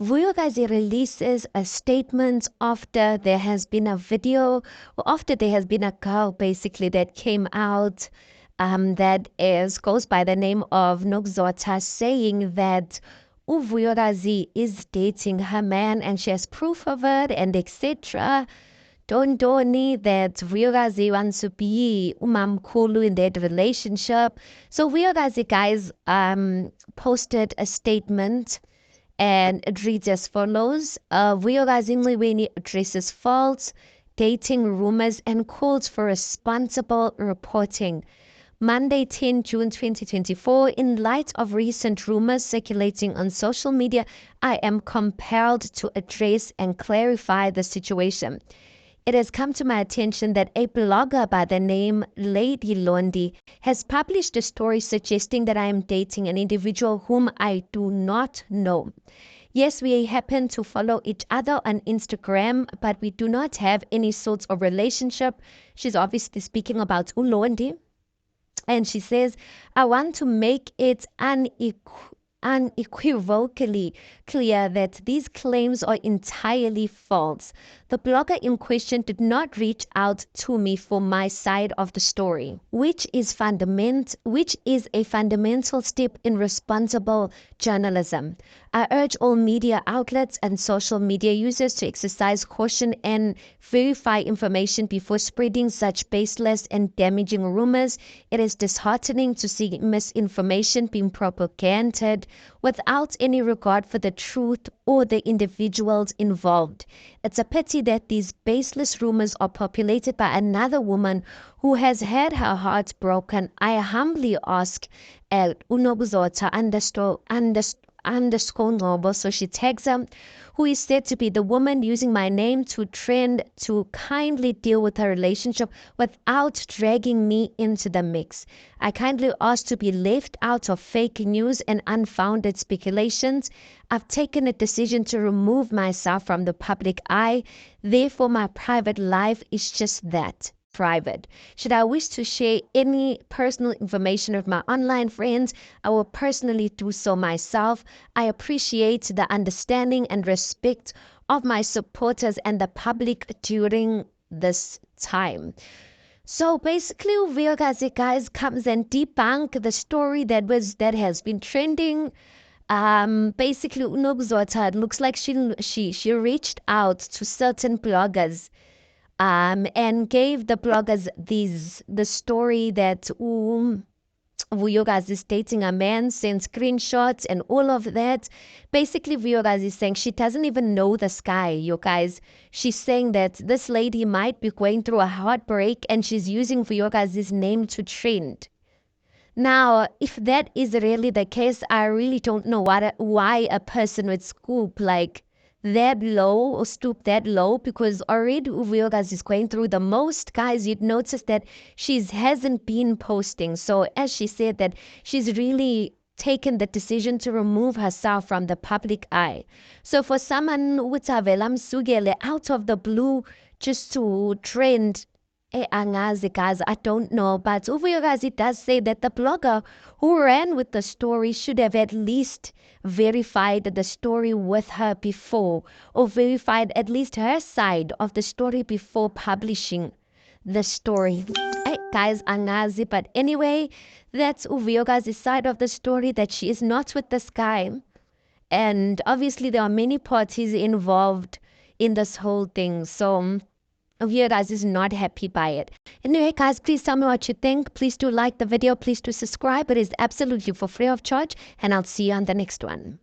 Vuyokazi releases a statement after there has been a video, or after there has been a girl basically that came out goes by the name of Nokzotha, saying that Vuyokazi is dating her man and she has proof of it and etc. Dondoni that Vuyokazi wants to be umamkhulu in that relationship. So Vuyokazi guys posted a statement and it reads as follows. Vuyokazi Ncibweni addresses faults, dating rumors, and calls for responsible reporting. Monday, 10 June 2024, in light of recent rumors circulating on social media, I am compelled to address and clarify the situation. It has come to my attention that a blogger by the name Lady Londi has published a story suggesting that I am dating an individual whom I do not know. Yes, we happen to follow each other on Instagram, but we do not have any sorts of relationship. She's obviously speaking about Ulondi. And she says, I want to make it unequivocally clear that these claims are entirely false. The blogger in question did not reach out to me for my side of the story, which is a fundamental step in responsible journalism. I urge all media outlets and social media users to exercise caution and verify information before spreading such baseless and damaging rumors. It is disheartening to see misinformation being propagated without any regard for the truth or the individuals involved. It's a pity that these baseless rumors are populated by another woman who has had her heart broken. I humbly ask Unobuzota underscore Ngobo, so she tags her, who is said to be the woman using my name to trend, to kindly deal with her relationship without dragging me into the mix. I kindly ask to be left out of fake news and unfounded speculations. I've taken a decision to remove myself from the public eye. Therefore, my private life is just that. Private. Should I wish to share any personal information of my online friends, I will personally do so myself. I appreciate the understanding and respect of my supporters and the public during this time. So basically, Vuyokazi guys comes and debunk the story that has been trending. Basically, Unobuzota, looks like she reached out to certain bloggers and gave the bloggers the story that Vuyokazi is dating a man, sent screenshots and all of that. Basically, Vuyokazi is saying she doesn't even know this guy, you guys. She's saying that this lady might be going through a heartbreak and she's using Vuyokazi's name to trend. Now, if that is really the case, I really don't know why a person would scoop like that low or stoop that low, because already Vuyokazi is going through the most. Guys, you'd notice that she hasn't been posting. So as she said that she's really taken the decision to remove herself from the public eye. So for someone utavela msugele out of the blue just to trend, angazi guys, I don't know, but Vuyokazi does say that the blogger who ran with the story should have at least verified the story with her before, or verified at least her side of the story before publishing the story. Hey guys, angazi, but anyway, that's Vuyokazi's side of the story, that she is not with this guy. And obviously there are many parties involved in this whole thing. So Vuyokazi is not happy by it. Anyway, guys, please tell me what you think. Please do like the video. Please do subscribe. It is absolutely for free of charge. And I'll see you on the next one.